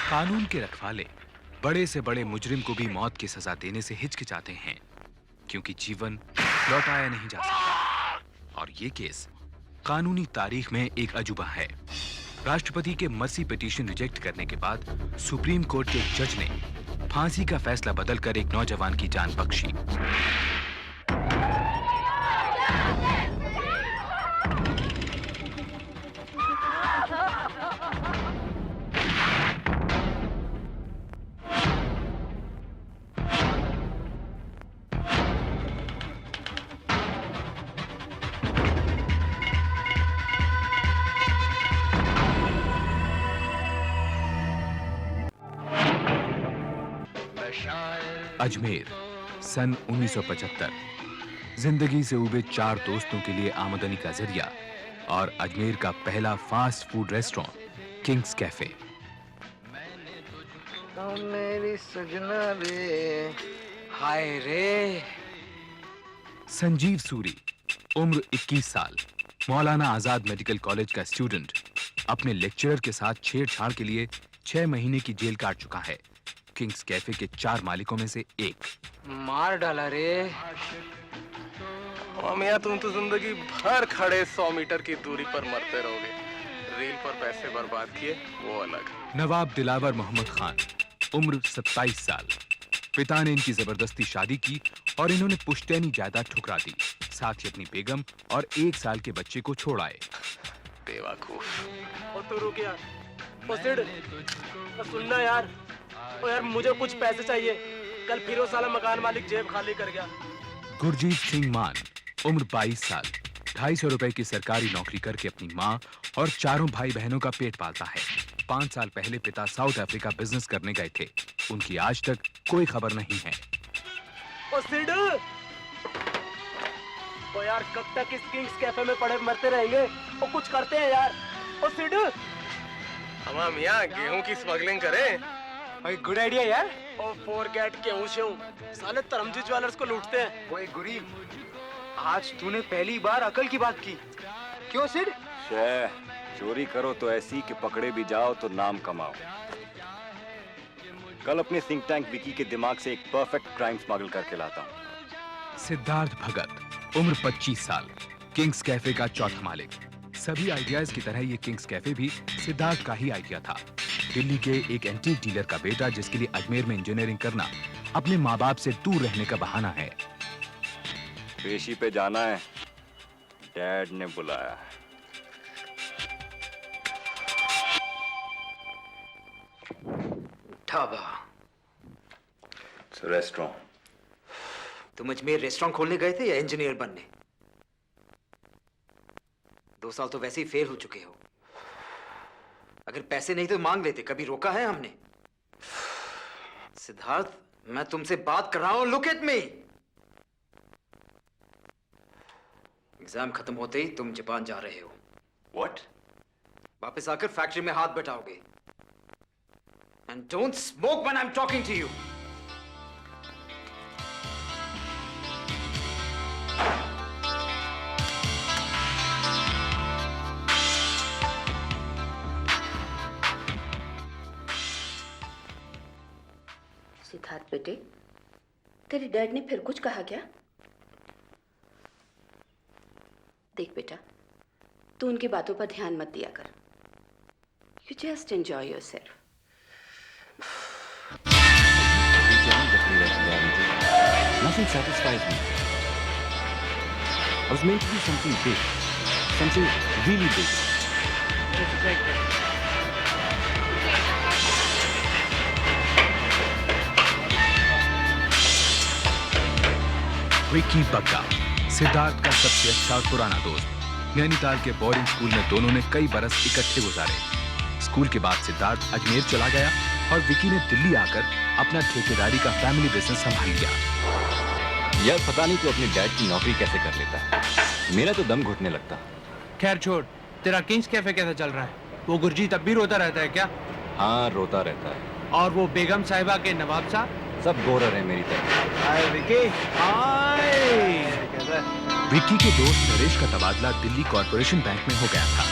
कानून के रखवाले बड़े से बड़े मुजरिम को भी मौत की सजा देने से हिचकिचाते हैं, क्योंकि जीवन लौटाया नहीं जा सकता। और ये केस कानूनी तारीख में एक अजूबा है। राष्ट्रपति के मर्सी पिटीशन रिजेक्ट करने के बाद सुप्रीम कोर्ट के जज ने फांसी का फैसला बदलकर एक नौजवान की जान बख्शी। अजमेर, सन 1975। जिंदगी से उबे 4 दोस्तों के लिए आमदनी का जरिया और अजमेर का पहला fast food restaurant Kings cafe. मेरी सजना रे, हाय रे। संजीव सूरी, उम्र 21 साल, मौलाना आजाद मेडिकल कॉलेज का स्टूडेंट, अपने लेक्चरर के साथ छेड़छाड़ के लिए 6 महीने की जेल काट चुका है। किंग्स कैफे के 4 मालिकों में से एक। मार डाला रे। मियां, तुम तो जिंदगी भर खड़े 100 मीटर की दूरी पर मरते रहोगे। रील पर पैसे बर्बाद किए वो अलग। नवाब दिलावर मोहम्मद खान, उम्र 27 साल, पिता ने इनकी जबरदस्ती शादी की और इन्होंने पुश्तैनी जायदाद ठुकरा दी, साथ ही अपनी बेगम और 1 साल के बच्चे को छोड़ आए। बेवकूफ। ओ तू रुक यार। ओ सिड, सुनना यार। ओ यार, मुझे कुछ पैसे चाहिए। कल फिर वो साला मकान मालिक जेब खाली कर गया। गुरजीत सिंह मान, उम्र 22 साल, 250 रुपए की सरकारी नौकरी करके अपनी माँ और 4 भाई बहनों का पेट पालता है। 5 साल पहले पिता साउथ अफ्रीका बिजनेस करने गए थे। उनकी आज तक कोई खबर नहीं है। ओ सिड, ओ यार, कब तक इस किंग्स कैफे में पड़े मरते रहेंगे? ओ कुछ करते हैं यार। ओ सिड, हमारा मियां गेहूं की स्मगलिंग करें। भाई गुड आइडिया यार। ओ फॉरगेट गेहूं से साले तरमजी ज्वेलर्स को लूटते हैं। ओए गुरी, आज तूने पहली बार अकल की बात की। क्यों सिड? चोरी करो तो ऐसी कि पकड़े भी जाओ तो नाम कमाओ। कल अपने थिंक टैंक विकी के दिमाग से एक परफेक्ट क्राइम स्मगल करके लाता हूँ। सिद्धार्थ भगत, उम्र 25 साल, किंग्स कैफे का चौथा मालिक। सभी आइडियाज की तरह ये किंग्स कैफे भी सिद्धार्थ का ही आइडिया था। दिल्ली के एक एंटीक डीलर का बेटा, जिसके लिए अजमेर में इंजीनियरिंग करना अपने माँ बाप से दूर रहने का बहाना है। पेशी पे जाना है, डैड ने बुलाया है। ढाबा। रेस्टोरेंट। तुम अजमेर रेस्टोरेंट खोलने गए थे या इंजीनियर बनने? 2 साल तो वैसे ही फेल हो चुके हो। अगर पैसे नहीं तो मांग लेते, कभी रोका है हमने? सिद्धार्थ, मैं तुमसे बात कर रहा हूं, लुक एट मी। एग्जाम खत्म होते ही तुम जापान जा रहे हो। What? वापस आकर फैक्ट्री में हाथ बटाओगे। And don't smoke when I'm talking to you. Siddharth बेटे, तेरे डैड ने फिर कुछ कहा क्या? देख बेटा, तू उनकी बातों पर ध्यान मत दिया कर। You just enjoy yourself. Nothing satisfies me. I was meant to do something big, something really big. Vicky Bagga, Siddharth का सबसे अच्छा और पुराना दोस्त। नैनीताल के बोर्डिंग स्कूल में दोनों ने कई बरस इकट्ठे गुजारे। स्कूल के बाद सिद्धार्थ अजमेर चला गया और विक्की ने दिल्ली आकर अपना ठेकेदारी का फैमिली बिजनेस संभाल लिया। यार पता नहीं तू अपने डैड की नौकरी कैसे कर लेता है, मेरा तो दम घुटने लगता। खैर छोड़, तेरा किंग्स कैफे कैसा चल रहा है? वो गुरजीत अब भी रोता रहता है क्या? हाँ रोता रहता है। और वो बेगम साहिबा के नवाब साहब? सब गोरर है मेरी तरह। हाय विकी, हाय। कैसा है? विक्की के दोस्त नरेश का तबादला दिल्ली कॉर्पोरेशन बैंक में हो गया था।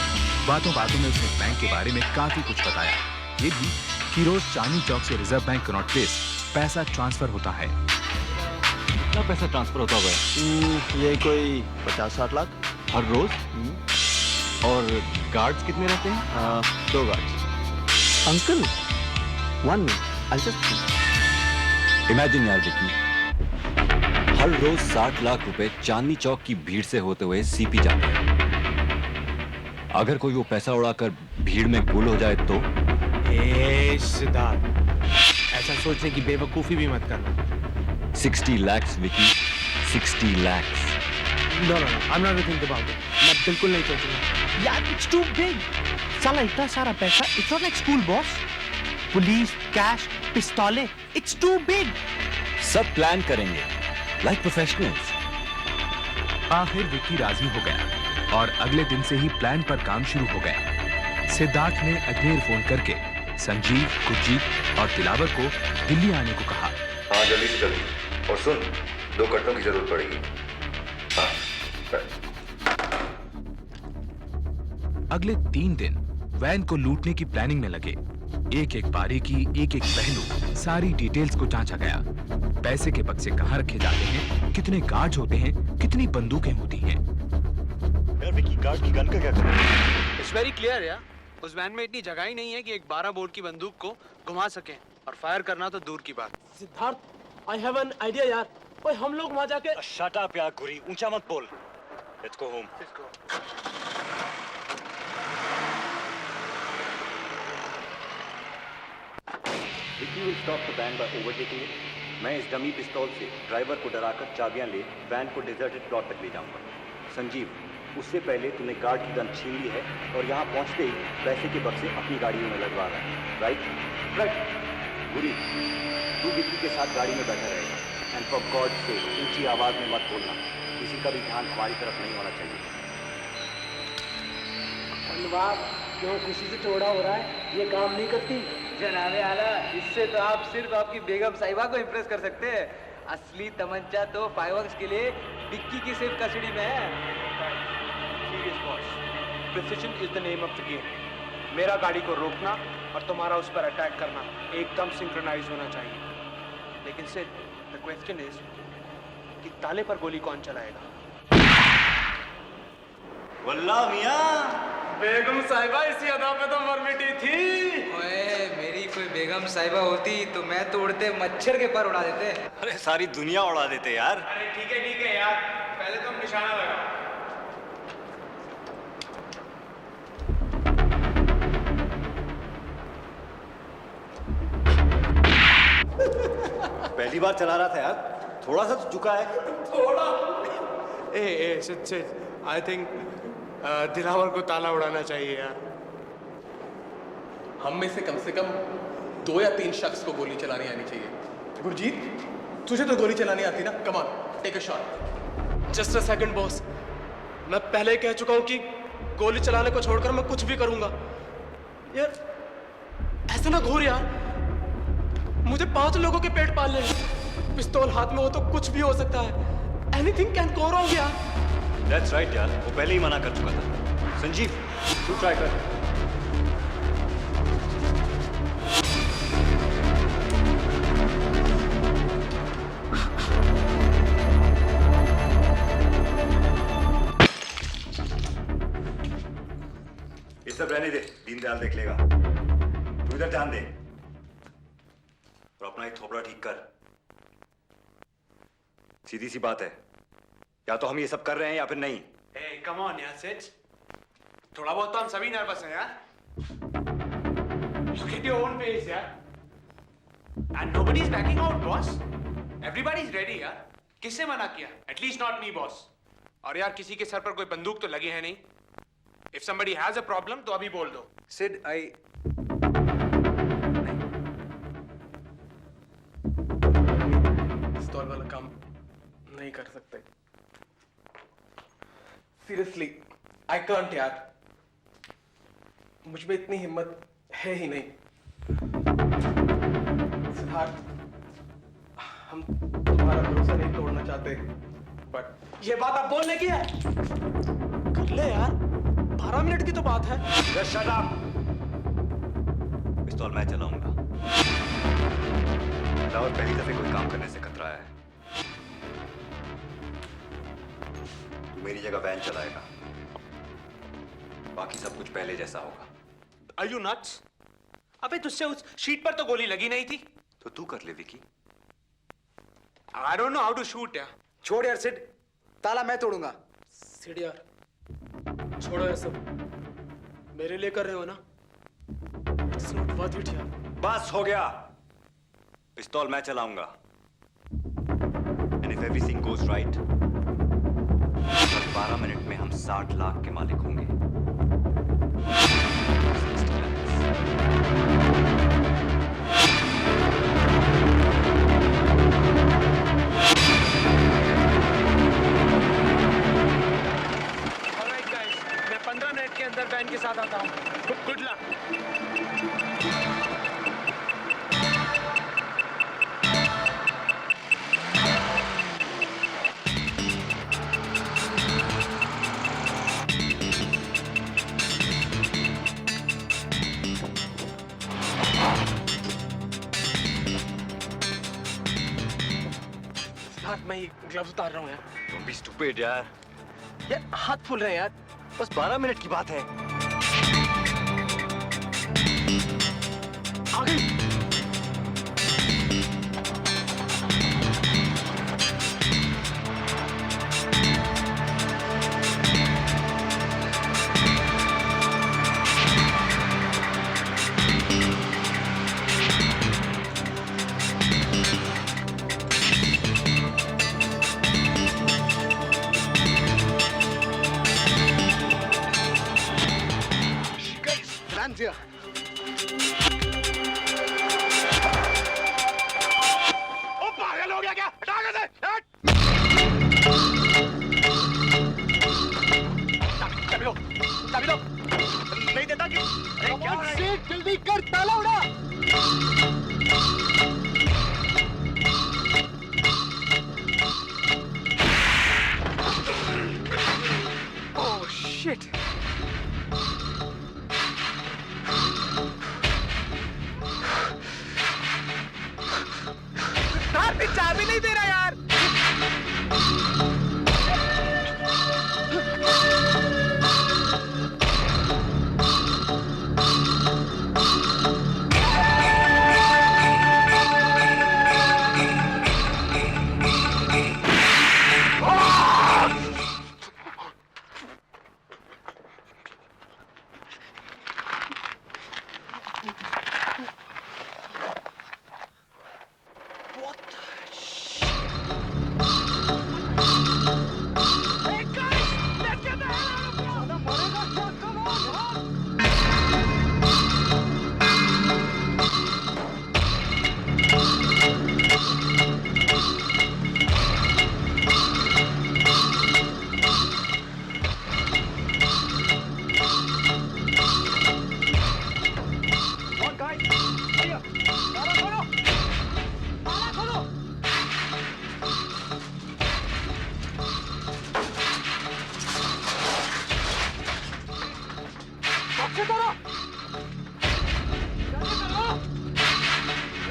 बातों बातों में उसने बैंक के बारे में काफी कुछ बताया, ये भी कि रोज चांदनी चौक से रिजर्व बैंक कनॉट प्लेस पैसा ट्रांसफर होता है। कितना पैसा ट्रांसफर होता होगा? ये कोई 50-60 लाख हर रोज? और गार्ड्स कितने रहते हैं? 2 guards. Uncle 1 minute, I'll just imagine यार विकी, हर रोज 60 लाख रुपए चांदनी चौक की भीड़ से होते हुए सीपी जाते हैं। अगर कोई वो पैसा उड़ाकर भीड़ में गुल हो जाए तो? सिद्धार्थ, ऐसा सोचने की बेवकूफी भी मत करना। 60 lakhs Vicky, 60 lakhs। No, I'm not thinking about it. मैं बिल्कुल नहीं सोचूंगा। यार, it's too big. साला इतना सारा पैसा, it's not like school boss. Police, cash, पिस्तौलें, it's too big. सब प्लान करेंगे, like professionals। आखिर विक्की राजी हो गया और अगले दिन से ही प्लान पर काम शुरू हो गया। सिद्धार्थ ने अजमेर फोन करके संजीव, गुरजीत और दिलावर को दिल्ली आने को कहा। हाँ, जल्दी से जल्दी। और सुन, 2 कट्टों की जरूरत पड़ेगी। हाँ, अगले 3 दिन वैन को लूटने की प्लानिंग में लगे। एक एक बारीकी, एक एक पहलू, सारी डिटेल्स को जांचा गया। पैसे के बक्से कहाँ रखे जाते हैं, कितने गार्ड्स होते हैं, कितनी बंदूकें होती हैं। यार विकी, गार्ड की गन का क्या करें? इट्स वेरी क्लियर यार, उस वैन में इतनी जगह ही नहीं है कि एक 12 बोर की बंदूक को घुमा सकें, और फायर करना तो दूर की बात। Siddharth, I have an idea यार। ओए, हम लोग वहाँ जाके शट अप यार गुरी, ऊंचा मत बोल। Let's go home. Vicky will stop the van by overtaking it। मैं इस डमी पिस्तौल से ड्राइवर को डराकर चाबियां ले वैन को डिजर्टेड प्लॉट तक ले जाऊंगा। संजीव, उससे पहले तूने गार्ड की गन छीन ली है और यहाँ पहुँचते ही पैसे के बक्से अपनी गाड़ियों में लगवा रहा है, राइट? गुरी, तू विक्की के साथ गाड़ी में बैठा रहेगा। एंड फॉर गॉड से ऊंची आवाज में मत बोलना, किसी का भी ध्यान हमारी तरफ नहीं होना चाहिए। धन्यवाद। क्यों खुशी से थोड़ा हो रहा है? ये काम नहीं करती। जनाबे आला, इससे तो आप सिर्फ आपकी बेगम साहिबा को इम्प्रेस कर सकते हैं। असली तमंचा तो फायरवर्क्स के लिए डिक्की की सिर्फ कस्टडी में है। Serious boss. Precision is the name of the game. मेरा गाड़ी को रोकना और तुम्हारा उस पर अटैक करना एकदम सिंक्रोनाइज होना चाहिए। लेकिन सिर्फ the question is कि ताले पर गोली कौन चलाएगा? वल्लाह मियां, बेगम साहिबा इसी अदा पे तो मर मिटी थी। ओए, मेरी कोई बेगम साहिबा होती तो मैं तो उड़ते मच्छर के पर उड़ा देते। अरे सारी दुनिया उड़ा देते यार। अरे ठीक है यार, पहले तुम निशाना लगाओ। पहली बार चला रहा था यार, थोड़ा सा तो झुका है। थोड़ा। ए सिड, आई थिंक दिलावर को ताला उड़ाना चाहिए यार। हम में से कम 2 या 3 शख्स को गोली चलानी आनी चाहिए। गुरजीत, तुझे तो गोली चलानी आती ना? Come on, take a shot. Just a second boss, मैं पहले ही कह चुका हूं कि गोली चलाने को छोड़कर मैं कुछ भी करूंगा। यार ऐसा ना घूर यार, मुझे 5 लोगों के पेट पालने हैं। पिस्तौल हाथ में हो तो कुछ भी हो सकता है। एनीथिंग कैन गो रॉन्ग यार। That's right यार, वो पहले ही मना कर चुका था। संजीव, तू ट्राई कर। ये सब रहने दे, दीनदयाल देख लेगा। तू इधर ध्यान दे और अपना एक थोपड़ा ठीक कर। सीधी सी बात है, या तो हम ये सब कर रहे हैं या फिर नहीं। Hey, come on यार सिड, थोड़ा बहुत तो हम सभी नर्वस हैं यार। Look at your own face यार। And nobody is backing out, boss. Everybody is ready यार। किससे मना किया? At least not me, boss. और यार किसी के सर पर कोई बंदूक तो लगी है नहीं। If somebody has a problem, तो अभी बोल दो। सिड, पिस्तौल वाला काम नहीं कर सकते। सीरियसली, आई कांट यार। मुझ में इतनी हिम्मत है ही नहीं। सिद्धार्थ, हम तुम्हारा भरोसा नहीं तोड़ना चाहते, बट ये बात आप बोलने की है। कर ले यार, 12 मिनट की तो बात है। Shut up. पिस्तौल मैं चलाऊंगा। और पहली दफे कोई काम करने से कतराया है। तू मेरी जगह वैन चलाएगा, बाकी सब कुछ पहले जैसा होगा। Are you nuts? अबे तुझसे उस शीट पर तो गोली लगी नहीं थी। तो तू कर ले Vicky. I don't know how to shoot यार। छोड़ यार सिड, ताला मैं तोड़ूंगा। सिड यार, छोड़ो ये सब। मेरे लिए कर रहे हो ना? It's not worth it यार। बस हो गया। पिस्तौल मैं चलाऊंगा। And if everything goes right, 12 minute में हम 60 लाख के मालिक होंगे। 60 lakhs। Alright guys, मैं 15 मिनट के अंदर वैन के साथ आता हूँ। Good luck। मैं ग्लव्स उतार रहा हूँ यार। Don't be stupid यार। यार हाथ फूल रहे हैं यार। बस 12 मिनट की बात है। आ गई। दिया। ओ पागल हो गया क्या? हटा के दे। चाबी दो, चाबी दो। नहीं देता कि? अरे क्या हो रहा है? जल्दी कर, ताला उड़ा। Oh shit! चाबी नहीं दे रहा यार।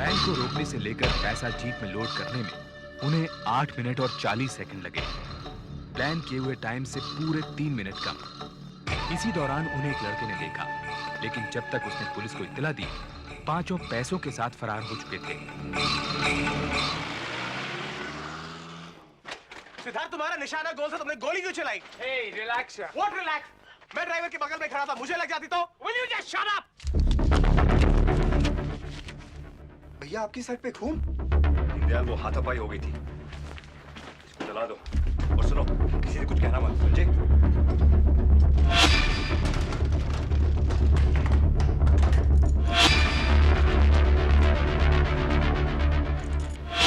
वैन को रोकने से लेकर पैसा जीप में लोड करने में उन्हें 8 मिनट और 40 सेकंड लगे। प्लान किए हुए टाइम से पूरे 3 मिनट कम। इसी दौरान उन्हें एक लड़के ने देखा, लेकिन जब तक उसने पुलिस को इत्तला दी, पांचों पैसों के साथ फरार हो चुके थे। सिद्धार्थ, तुम्हारा निशाना गोल था, तुमने गोली क्यों चलाई? Hey, relax यार। What relax? मैं ड्राइवर के बगल में खड़ा था, मुझे लग जाती तो? Will you just shut up? भैया आपकी साइड पे खून? दीनदयाल, वो हाथापाई हो गई थी। इसको जला दो और सुनो, किसी से कुछ कहना मत, समझे?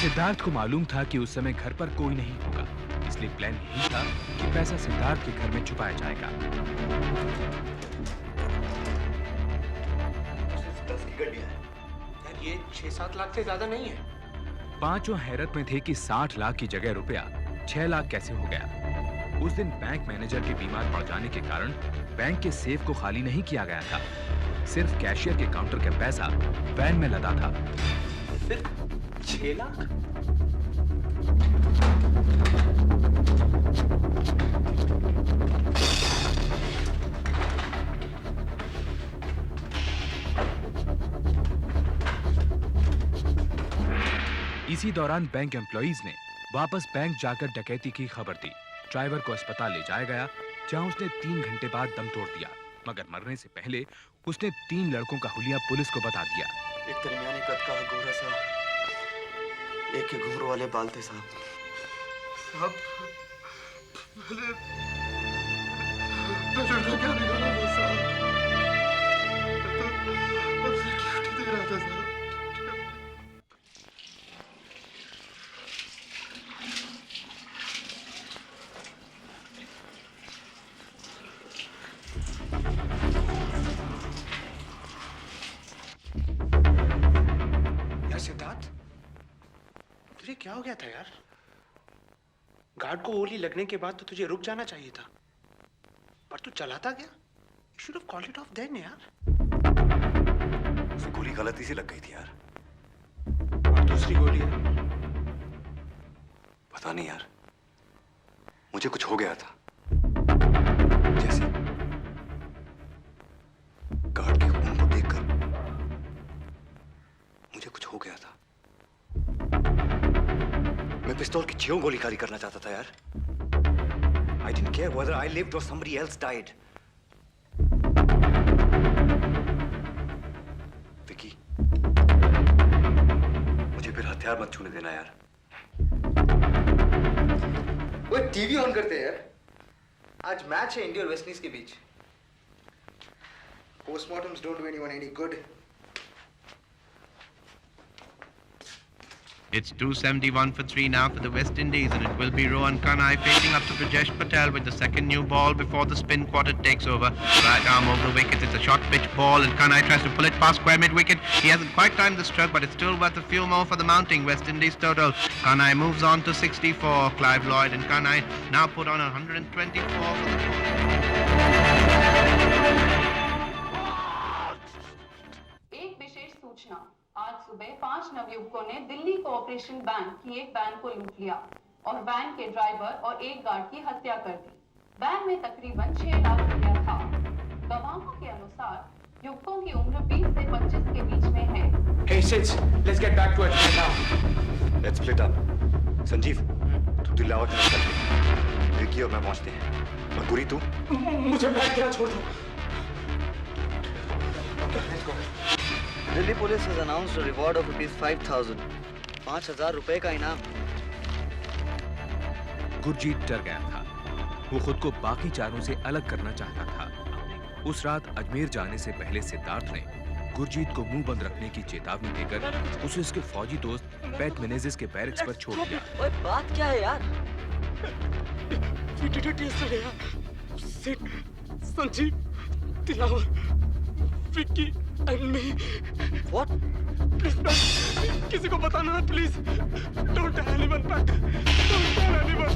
सिद्धार्थ को मालूम था कि उस समय घर पर कोई नहीं होगा, इसलिए प्लान यही था कि पैसा सिद्धार्थ के घर में छुपाया जाएगा। 10 की गड्डी है। यार ये 6-7 लाख से ज्यादा नहीं है। पांचों हैरत में थे कि 60 लाख की जगह रुपया 6 लाख कैसे हो गया। उस दिन बैंक मैनेजर के बीमार पड़ जाने के कारण बैंक के सेफ को खाली नहीं किया गया था। सिर्फ कैशियर के काउंटर का पैसा वैन में लदा था। सिर्फ 6 लाख? इसी दौरान बैंक एम्प्लॉइज ने वापस बैंक जाकर डकैती की खबर दी। ड्राइवर को अस्पताल ले जाया गया, जहां उसने 3 घंटे बाद दम तोड़ दिया, मगर मरने से पहले उसने 3 लड़कों का हुलिया पुलिस को बता दिया। एक दरमियाने कद का गोरा सा, एक के घुंघरू वाले बाल थे साहब। क्या बिगाड़ा वो साहब? दे रहा था साहब। सिद्धार्थ, तुझे क्या हो गया था यार? गार्ड को गोली लगने के बाद तो तुझे रुक जाना चाहिए था, पर तू चलाता गया। You should have called it off then यार। उसे गोली गलती से लग गई थी यार। और दूसरी गोली है? पता नहीं यार, मुझे कुछ हो गया था। जैसे गार्ड के खून को देखकर मुझे कुछ हो गया था। मैं पिस्तौल की 6 गोलीकारी करना चाहता था यार। I didn't care whether I lived or somebody else died. Vicky, मुझे फिर हथियार मत छूने देना यार। वो टीवी ऑन करते हैं यार। आज मैच है इंडिया और वेस्ट इंडीज के बीच। Postmortems don't do anyone any good. It's 271 for 3 now for the West Indies, and it will be Rohan Kanhai facing up to Brajesh Patel with the second new ball before the spin quarter takes over. Right arm over the wickets, it's a short pitch ball, and Kanhai tries to pull it past square mid-wicket. He hasn't quite timed the stroke, but it's still worth a few more for the mounting West Indies total. Kanhai moves on to 64. Clive Lloyd and Kanhai now put on 124 for the एक विशेष सूचना। आज सुबह 5 नवयुवकों ने Delhi cooperation bank की एक van को लूट लिया और वैन के ड्राइवर और एक गार्ड की हत्या कर दी। वैन में तकरीबन 6 लाख रुपया था। गवाहों के अनुसार युवकों की उम्र 20 से 25 के बीच में है। Hey Sid, let's get back to it now. Let's split up. Sanjeev, तू दिलावर के नजर ले। विकी और मैं पहुंचते हैं। और गुरी तू? मुझे बैठ के छोड़ दो। Delhi police has announced a reward of ₹5,000. 5,000 रुपए का इनाम। गुरजीत डर गया था। वो खुद को बाकी चारों से अलग करना चाहता था। उस रात अजमेर जाने से पहले सिद्धार्थ ने गुरजीत को मुंह बंद रखने की चेतावनी देकर उसे उसके फौजी दोस्त पैट मेनेजिस के बैरक्स पर छोड़ दिया। ओए बात क्या है यार? We did it yesterday. Sid, Sanjeev, Dilawar, Vicky and me. What? Please, man, किसी को बताना ना, please. Don't tell anyone, Pat. Don't tell anyone.